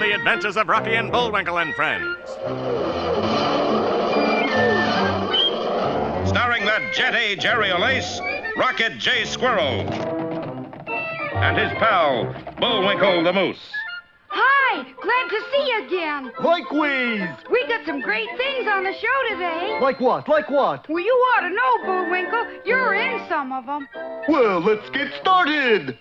the adventures of Rocky and Bullwinkle and Friends. Starring that jetty Jerry O'Lace, Rocket J. Squirrel, and his pal, Bullwinkle the Moose. Hi, glad to see you again. Likewise. We got some great things on the show today. Like what? Like what? Well, you ought to know, Bullwinkle. You're in some of them. Well, let's get started.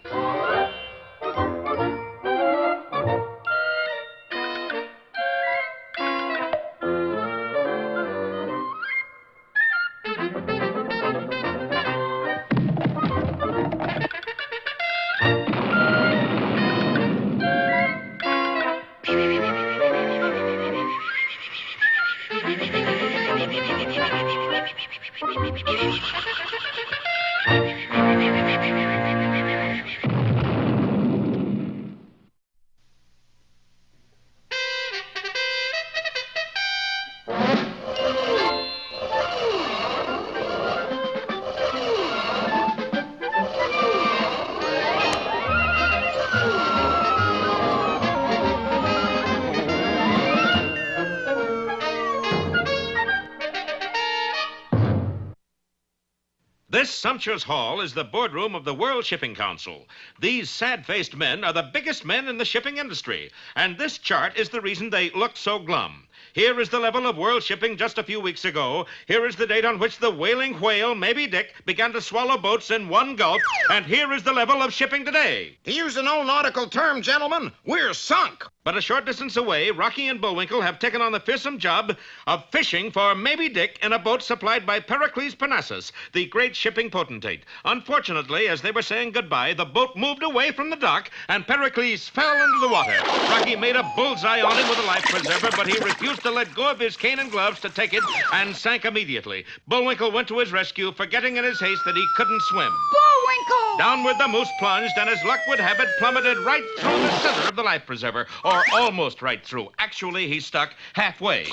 This sumptuous hall is the boardroom of the World Shipping Council. These sad-faced men are the biggest men in the shipping industry, and this chart is the reason they look so glum. Here is the level of world shipping just a few weeks ago. Here is the date on which the whaling whale, Maybe Dick, began to swallow boats in one gulp, and here is the level of shipping today. To use an old nautical term, gentlemen, we're sunk. But a short distance away, Rocky and Bullwinkle have taken on the fearsome job of fishing for Maybe Dick in a boat supplied by Pericles Parnassus, the great shipping potentate. Unfortunately, as they were saying goodbye, the boat moved away from the dock, and Pericles fell into the water. Rocky made a bullseye on him with a life preserver, but he refused to let go of his cane and gloves to take it and sank immediately. Bullwinkle went to his rescue, forgetting in his haste that he couldn't swim. Bullwinkle! Downward the moose plunged, and as luck would have it, plummeted right through the center of the life preserver, or almost right through. Actually, he stuck halfway.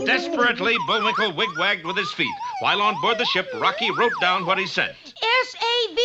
Desperately, Bullwinkle wigwagged with his feet. While on board the ship, Rocky wrote down what he sent. S-A-V-E-M-E.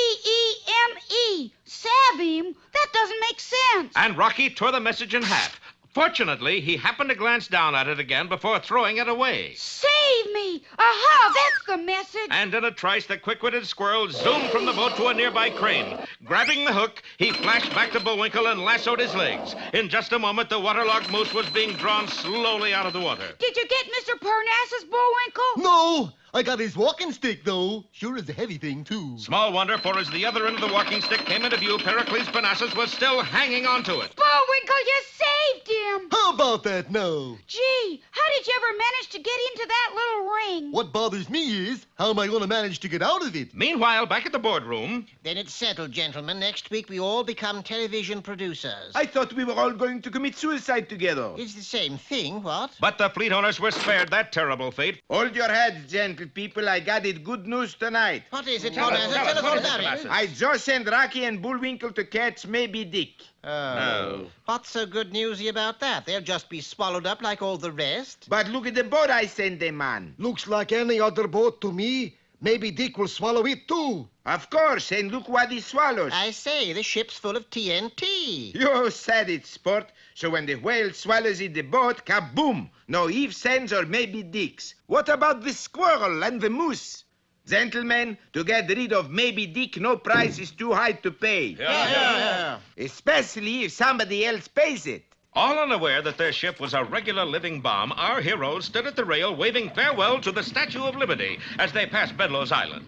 Savim? That doesn't make sense. And Rocky tore the message in half. Fortunately, he happened to glance down at it again before throwing it away. Save me! Aha, that's the message. And in a trice, the quick-witted squirrel zoomed from the boat to a nearby crane. Grabbing the hook, he flashed back to Bullwinkle and lassoed his legs. In just a moment, the waterlogged moose was being drawn slowly out of the water. Did you get Mr. Parnassus, Bullwinkle? No, I got his walking stick, though. Sure is a heavy thing, too. Small wonder, for as the other end of the walking stick came into view, Pericles Parnassus was still hanging on to it. Bullwinkle, you saved him. How about that now? Gee, how did you ever manage to get into that little ring? What bothers me is, how am I going to manage to get out of it? Meanwhile, back at the boardroom... Then it's settled, gentlemen. Next week we all become television producers. I thought we were all going to commit suicide together. It's the same thing, what? But the fleet owners were spared that terrible fate. Hold your heads, gentle people. I got it good news tonight. What is it, Tell us, Parnassus? tell us, Tell us all Mr. about it. Parnassus. I just sent Rocky and Bullwinkle to catch Maybe Dick. No. What's so good newsy about that? They'll just be swallowed up like all the rest. But look at the boat I sent them on. Looks like any other boat to me. Maybe Dick will swallow it, too. Of course, and look what he swallows. I say, the ship's full of TNT. You said it, sport. So when the whale swallows in the boat, kaboom! No ifs, ands, or Maybe Dicks. What about the squirrel and the moose? Gentlemen, to get rid of Maybe Dick, no price is too high to pay. Yeah. Especially if somebody else pays it. All unaware that their ship was a regular living bomb, our heroes stood at the rail waving farewell to the Statue of Liberty as they passed Bedloe's Island.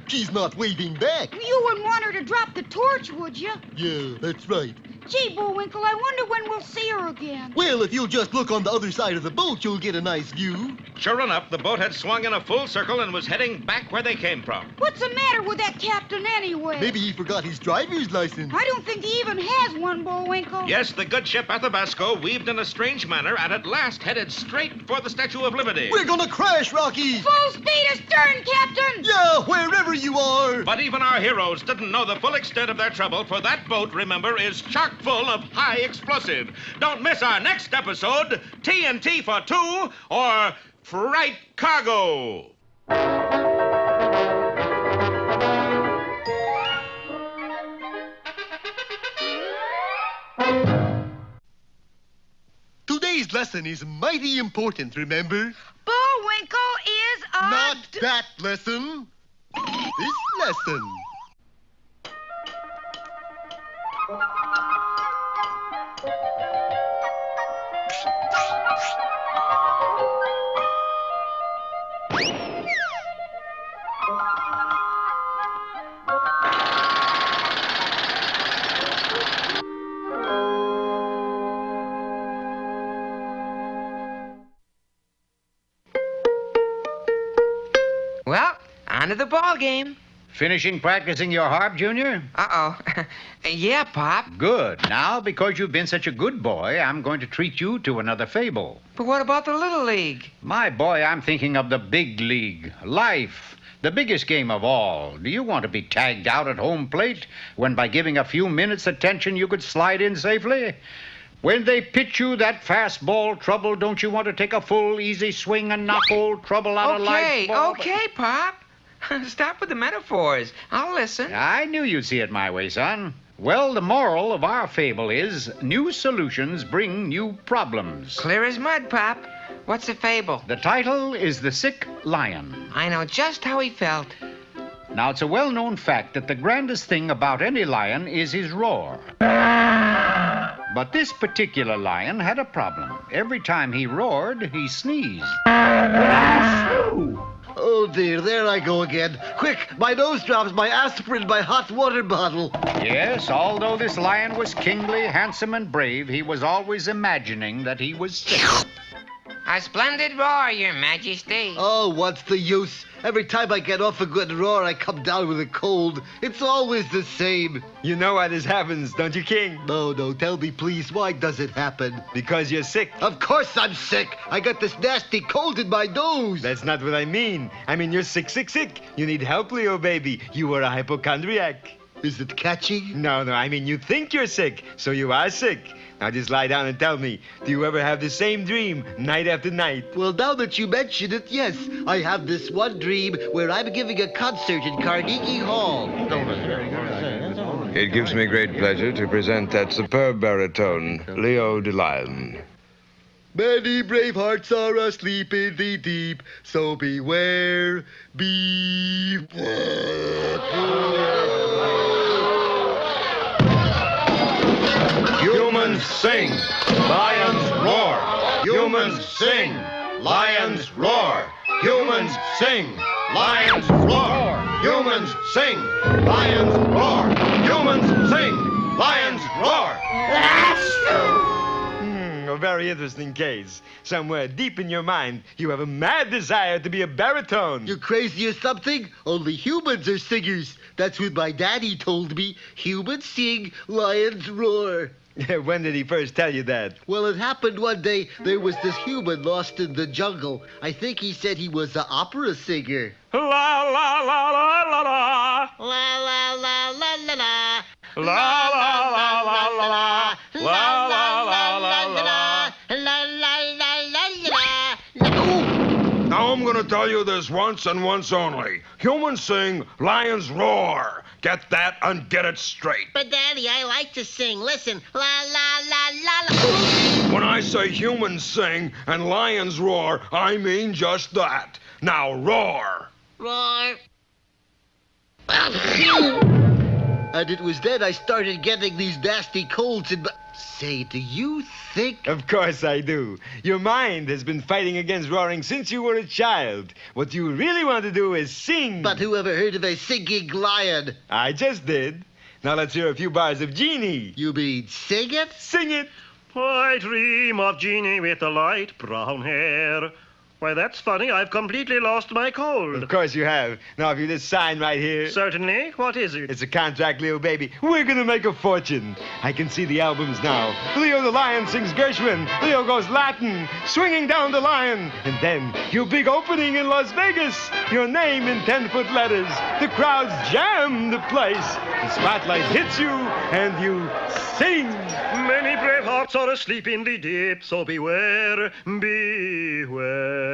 She's not waving back. You wouldn't want her to drop the torch, would you? Yeah, that's right. Gee, Bullwinkle, I wonder when we'll see her again. Well, if you'll just look on the other side of the boat, you'll get a nice view. Sure enough, the boat had swung in a full circle and was heading back where they came from. What's the matter with that captain anyway? Maybe he forgot his driver's license. I don't think he even has one, Bullwinkle. Yes, the good ship Athabasco weaved in a strange manner and at last headed straight for the Statue of Liberty. We're gonna crash, Rocky! Full speed astern, Captain! Yeah, wherever you are! But even our heroes didn't know the full extent of their trouble, for that boat, remember, is chock full of high explosive. Don't miss our next episode, TNT for two, or Fright Cargo. Today's lesson is mighty important, remember? Bullwinkle is a... Not that lesson. This lesson. Well, on to the ball game. Finishing practicing your harp, Junior? Uh-oh. Yeah, Pop. Good. Now, because you've been such a good boy, I'm going to treat you to another fable. But what about the Little League? My boy, I'm thinking of the big league. Life. The biggest game of all. Do you want to be tagged out at home plate when by giving a few minutes attention you could slide in safely? When they pitch you that fastball trouble, don't you want to take a full, easy swing and knock old trouble out of life? Okay, Pop. Stop with the metaphors. I'll listen. I knew you'd see it my way, son. Well, the moral of our fable is new solutions bring new problems. Clear as mud, Pop. What's the fable? The title is The Sick Lion. I know just how he felt. Now, it's a well-known fact that the grandest thing about any lion is his roar. But this particular lion had a problem. Every time he roared, he sneezed. Oh, dear, there I go again. Quick, my nose drops, my aspirin, my hot water bottle. Yes, although this lion was kingly, handsome, and brave, he was always imagining that he was sick. A splendid roar, Your Majesty. Oh, what's the use? Every time I get off a good roar, I come down with a cold. It's always the same. You know why this happens, don't you, King? No, tell me, please, why does it happen? Because you're sick. Of course I'm sick. I got this nasty cold in my nose. That's not what I mean. I mean, you're sick. You need help, Leo, baby. You are a hypochondriac. Is it catchy? No, I mean, you think you're sick, so you are sick. Now just lie down and tell me, do you ever have the same dream night after night? Well, now that you mention it, yes. I have this one dream where I'm giving a concert in Carnegie Hall. It gives me great pleasure to present that superb baritone, Leo de Lion. Many brave hearts are asleep in the deep, so beware, Humans sing, lions roar. Humans sing, lions roar. Humans sing, lions roar. Humans sing, lions roar. Humans sing, lions roar. A very interesting case. Somewhere deep in your mind, you have a mad desire to be a baritone. You crazy or something? Only humans are singers. That's what my daddy told me. Humans sing, lions roar. When did he first tell you that? Well, it happened one day. There was this human lost in the jungle. I think he said he was an opera singer. La la la la la la. La la la la la la. La la la la la la. La la la la la la. La la la la la. Now I'm gonna tell you this once and once only. Humans sing, lions roar. Get that and get it straight. But Daddy, I like to sing. Listen, la la la la la. When I say humans sing and lions roar, I mean just that. Now roar. Roar. And it was then I started getting these nasty colds in my... Say, do you think... Of course I do. Your mind has been fighting against roaring since you were a child. What you really want to do is sing. But who ever heard of a singing lion? I just did. Now let's hear a few bars of Genie. You mean sing it? Sing it. I dream of Jeannie with the light brown hair. Why, that's funny. I've completely lost my cold. Of course you have. Now, if you just sign right here. Certainly. What is it? It's a contract, Leo, baby. We're gonna make a fortune. I can see the albums now. Leo the Lion sings Gershwin. Leo goes Latin, swinging down the line. And then, your big opening in Las Vegas. Your name in 10-foot letters. The crowds jam the place. The spotlight hits you, and you sing. Many brave hearts are asleep in the deep, so beware, beware.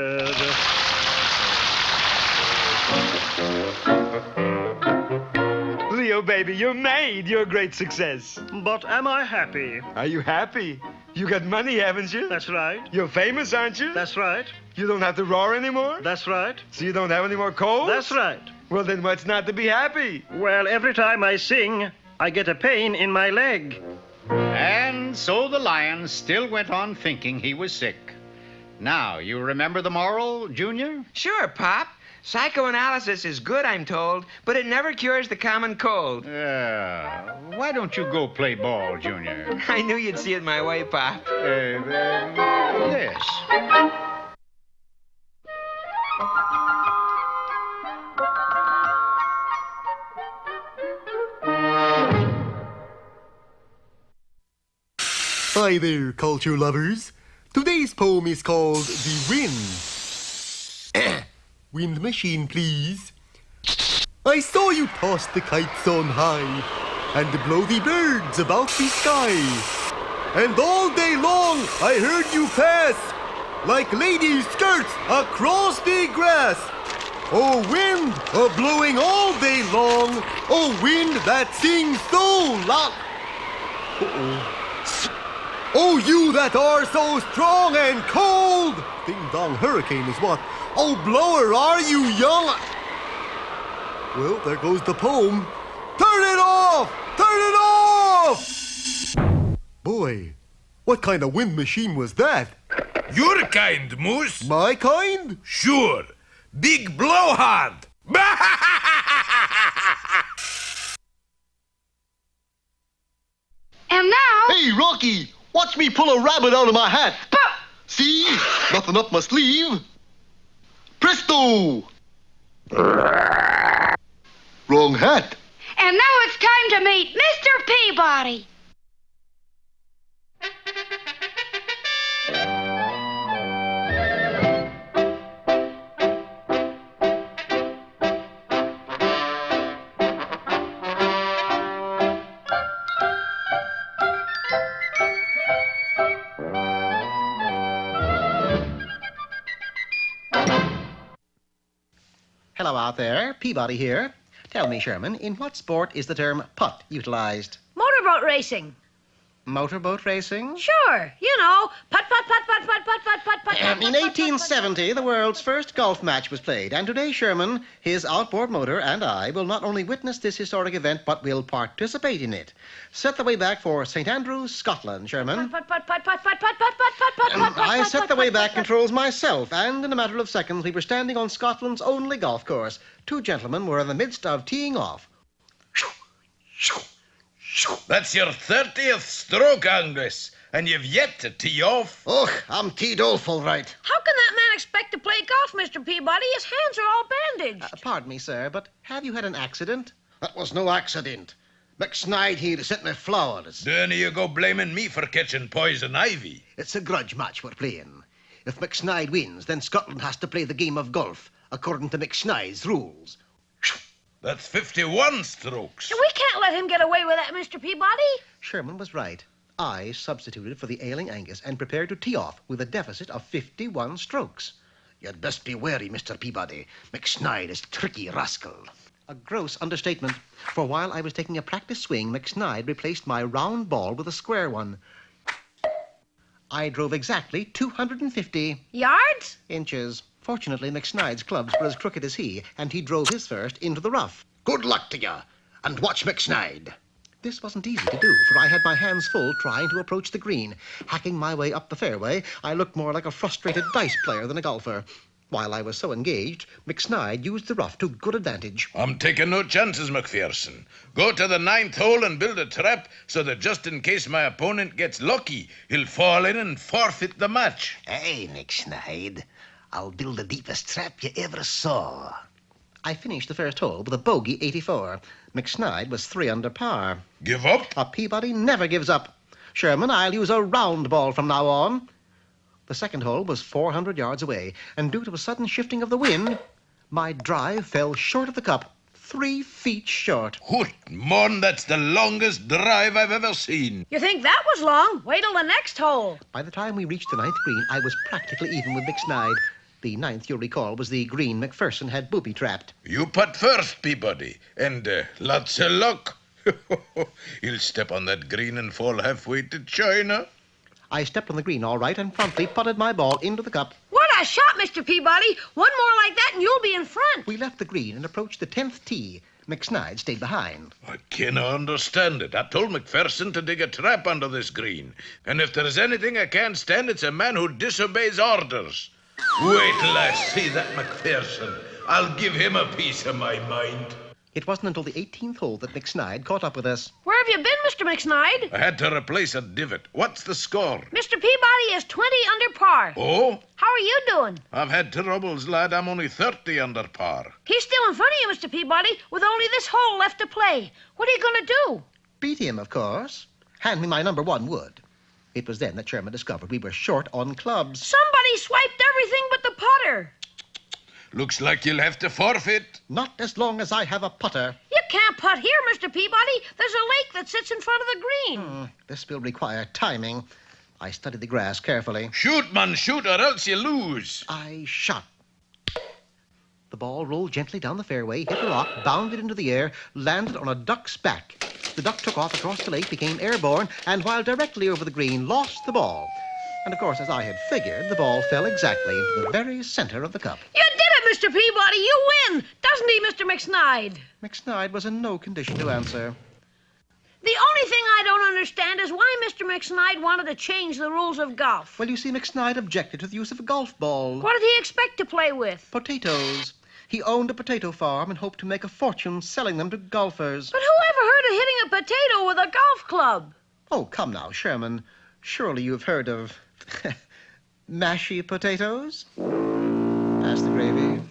Leo, baby, you're made. You're a great success. But am I happy? Are you happy? You got money, haven't you? That's right. You're famous, aren't you? That's right. You don't have to roar anymore? That's right. So you don't have any more colds? That's right. Well, then what's not to be happy? Well, every time I sing, I get a pain in my leg. And so the lion still went on thinking he was sick. Now, you remember the moral, Junior? Sure, Pop. Psychoanalysis is good, I'm told, but it never cures the common cold. Why don't you go play ball, Junior? I knew you'd see it my way, Pop. Yes. Hi there, culture lovers. Today's poem is called The Wind. Wind machine, please. I saw you toss the kites on high and blow the birds about the sky. And all day long I heard you pass like ladies' skirts across the grass. Oh, wind, blowing all day long. Oh, wind that sings so loud. Uh-oh. Oh, you that are so strong and cold! Ding-dong hurricane is what? Oh, blower, are you young? Well, there goes the poem. Turn it off! Turn it off! Boy, what kind of wind machine was that? Your kind, Moose. My kind? Sure. Big blowhard. And now... Hey, Rocky! Watch me pull a rabbit out of my hat. But... See? Nothing up my sleeve. Presto! Wrong hat. And now it's time to meet Mr. Peabody. Hello out there, Peabody here. Tell me, Sherman, in what sport is the term putt utilized? Motorboat racing. Motorboat racing? Sure. You know, putt, putt, putt, putt, putt, putt, putt, putt, putt. In 1870, the world's first golf match was played, and today Sherman, his outboard motor, and I will not only witness this historic event, but will participate in it. Set the way back for St. Andrews, Scotland, Sherman. Putt, putt, putt, putt, putt, putt, putt, putt, putt, putt, putt, I putt, set putt, the way putt, back putt, controls myself, and in a matter of seconds we were standing on Scotland's only golf course. Two gentlemen were in the midst of teeing off. That's your 30th stroke, Angus, and you've yet to tee off. Oh, I'm teed off all right. How can that man expect to play golf, Mr. Peabody? His hands are all bandaged. Pardon me, sir, but have you had an accident? That was no accident. McSnide here sent me flowers. Then you go blaming me for catching poison ivy. It's a grudge match we're playing. If McSnide wins, then Scotland has to play the game of golf, according to McSnide's rules. That's 51 strokes. We can't let him get away with that, Mr. Peabody. Sherman was right. I substituted for the ailing Angus and prepared to tee off with a deficit of 51 strokes. You'd best be wary, Mr. Peabody. McSnide is a tricky rascal. A gross understatement, for while I was taking a practice swing, McSnide replaced my round ball with a square one. I drove exactly 250 Yards? inches. Fortunately, McSnide's clubs were as crooked as he, and he drove his first into the rough. Good luck to you, and watch McSnide. This wasn't easy to do, for I had my hands full trying to approach the green. Hacking my way up the fairway, I looked more like a frustrated dice player than a golfer. While I was so engaged, McSnide used the rough to good advantage. I'm taking no chances, McPherson. Go to the 9th hole and build a trap so that just in case my opponent gets lucky, he'll fall in and forfeit the match. Hey, McSnide. I'll build the deepest trap you ever saw. I finished the first hole with a bogey 84. McSnide was 3 under par. Give up? A Peabody never gives up. Sherman, I'll use a round ball from now on. The second hole was 400 yards away, and due to a sudden shifting of the wind, my drive fell short of the cup, 3 feet short. Hoot, mon, that's the longest drive I've ever seen. You think that was long? Wait till the next hole. By the time we reached the 9th green, I was practically even with McSnide. The 9th, you'll recall, was the green McPherson had booby-trapped. You putt first, Peabody, and lots of luck. He'll step on that green and fall halfway to China. I stepped on the green all right and promptly putted my ball into the cup. What a shot, Mr. Peabody. One more like that and you'll be in front. We left the green and approached the 10th tee. McSnide stayed behind. I can't understand it. I told McPherson to dig a trap under this green. And if there's anything I can't stand, it's a man who disobeys orders. Wait till I see that McPherson. I'll give him a piece of my mind. It wasn't until the 18th hole that McSnide caught up with us. Where have you been, Mr. McSnide? I had to replace a divot. What's the score? Mr. Peabody is 20 under par. Oh? How are you doing? I've had troubles, lad. I'm only 30 under par. He's still in front of you, Mr. Peabody, with only this hole left to play. What are you going to do? Beat him, of course. Hand me my number 1 wood. It was then that Sherman discovered we were short on clubs. Somebody swiped everything but the putter. Looks like you'll have to forfeit. Not as long as I have a putter. You can't putt here, Mr. Peabody. There's a lake that sits in front of the green. This will require timing. I studied the grass carefully. Shoot, man, shoot, or else you lose. I shot. The ball rolled gently down the fairway, hit a rock, bounded into the air, landed on a duck's back. The duck took off across the lake, became airborne, and while directly over the green, lost the ball. And of course, as I had figured, the ball fell exactly into the very center of the cup. You did it, Mr. Peabody. You win. Doesn't he, Mr. McSnide? McSnide was in no condition to answer. The only thing I don't understand is why Mr. McSnide wanted to change the rules of golf. Well, you see, McSnide objected to the use of a golf ball. What did he expect to play with? Potatoes. He owned a potato farm and hoped to make a fortune selling them to golfers. But who ever heard of hitting a potato with a golf club? Oh, come now, Sherman. Surely you've heard of mashy potatoes? Pass the gravy.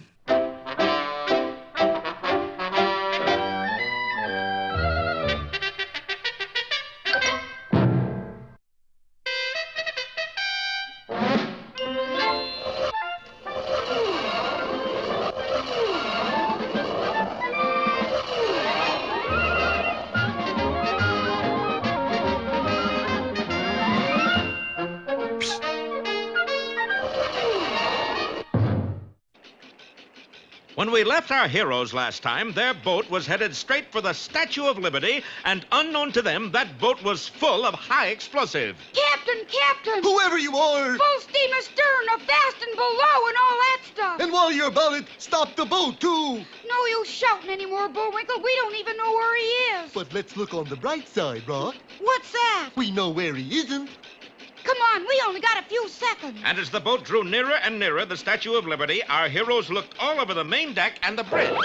When we left our heroes last time, their boat was headed straight for the Statue of Liberty, and unknown to them, that boat was full of high explosive. Captain! Whoever you are! Full steam astern, abaft and below, and all that stuff. And while you're about it, stop the boat, too! No use shouting anymore, Bullwinkle. We don't even know where he is. But let's look on the bright side, Rock. What's that? We know where he isn't. Come on, we only got a few seconds. And as the boat drew nearer and nearer the Statue of Liberty, our heroes looked all over the main deck and the bridge.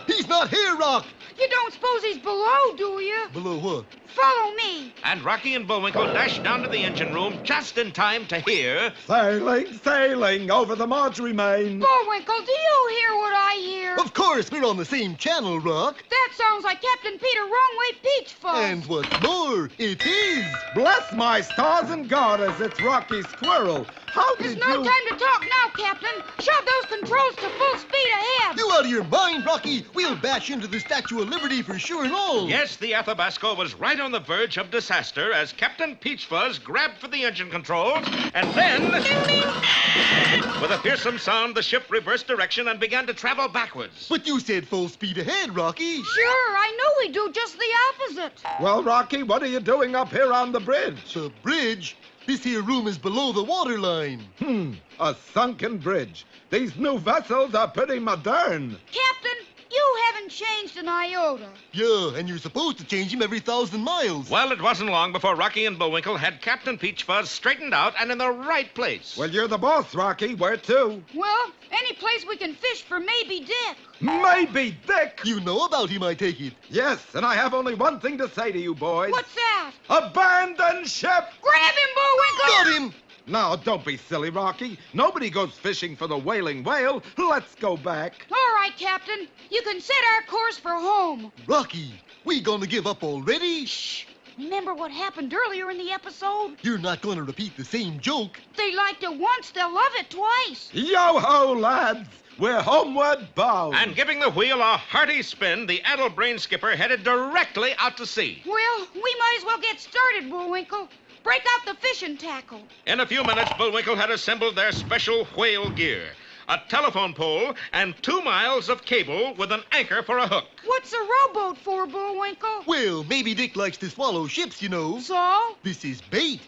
He's not here, Rock! You don't suppose he's below, do you? Below what? Follow me. And Rocky and Bullwinkle dashed down to the engine room just in time to hear... Sailing over the Marjorie Main. Bullwinkle, do you hear what I hear? Of course, we're on the same channel, Rock. That sounds like Captain Peter Wrongway Peach Fuzz. And what's more, it is. Bless my stars and garters, it's Rocky Squirrel. How There's did no you... time to talk now, Captain. Shove those controls to full speed ahead. You out of your mind, Rocky? We'll bash into the Statue of Liberty for sure and all. Yes, the Athabasca was right on the verge of disaster as Captain Peachfuzz grabbed for the engine controls, and then... With a fearsome sound, the ship reversed direction and began to travel backwards. But you said full speed ahead, Rocky. Sure, I know we do just the opposite. Well, Rocky, what are you doing up here on the bridge? The bridge? This here room is below the waterline. A sunken bridge. These new vessels are pretty modern. Captain, you haven't changed an iota. Yeah, and you're supposed to change him every 1,000 miles. Well, it wasn't long before Rocky and Bullwinkle had Captain Peachfuzz straightened out and in the right place. Well, you're the boss, Rocky. Where to? Well, any place we can fish for Maybe Dick. Maybe Dick! You know about him, I take it. Yes, and I have only one thing to say to you boys. What's that? Abandon ship! Grab him, Bullwinkle! Got him! Now, don't be silly, Rocky. Nobody goes fishing for the Wailing Whale. Let's go back. All right, Captain. You can set our course for home. Rocky, we gonna give up already? Shh. Remember what happened earlier in the episode? You're not gonna repeat the same joke. They liked it once, they'll love it twice. Yo-ho, lads! We're homeward bound. And giving the wheel a hearty spin, the addle-brained skipper headed directly out to sea. Well, we might as well get started, Bullwinkle. Break out the fishing tackle. In a few minutes, Bullwinkle had assembled their special whale gear. A telephone pole and 2 miles of cable with an anchor for a hook. What's a rowboat for, Bullwinkle? Well, maybe Dick likes to swallow ships, you know. So? This is bait.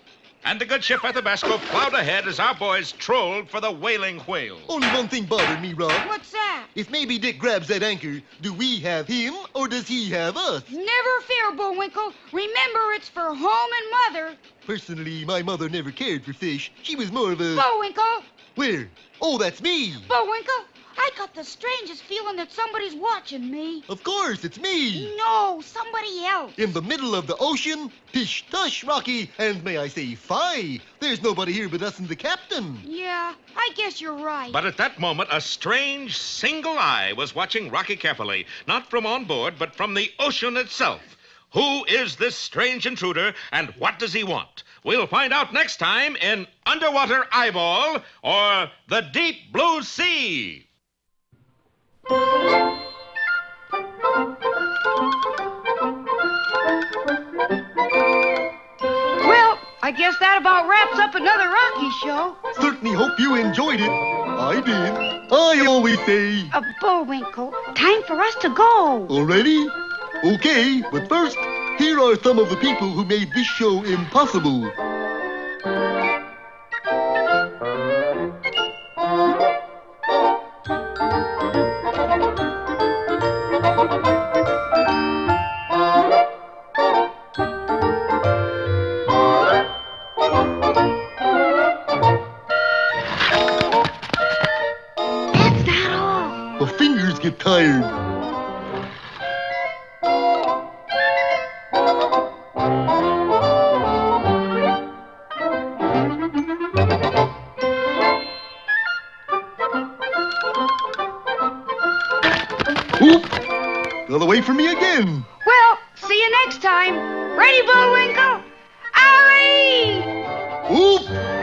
And the good ship Athabasco plowed ahead as our boys trolled for the Wailing whale. Only one thing bothered me, Rob. What's that? If maybe Dick grabs that anchor, do we have him or does he have us? Never fear, Bullwinkle. Remember, it's for home and mother. Personally, my mother never cared for fish. She was more of a... Bullwinkle! Where? Oh, that's me. Bullwinkle, I got the strangest feeling that somebody's watching me. Of course, it's me. No, somebody else. In the middle of the ocean, pish tush, Rocky, and may I say, fie. There's nobody here but us and the captain. Yeah, I guess you're right. But at that moment, a strange single eye was watching Rocky carefully, not from on board, but from the ocean itself. Who is this strange intruder, and what does he want? We'll find out next time in Underwater Eyeball or The Deep Blue Sea. Well, I guess that about wraps up another Rocky show. Certainly hope you enjoyed it. I did. I always say... Bullwinkle, time for us to go. Already? Okay, but first, here are some of the people who made this show impossible. That's not all. The fingers get tired. Oop! Got away from me again. Well, see you next time. Ready, Bullwinkle? Hurry! Oop!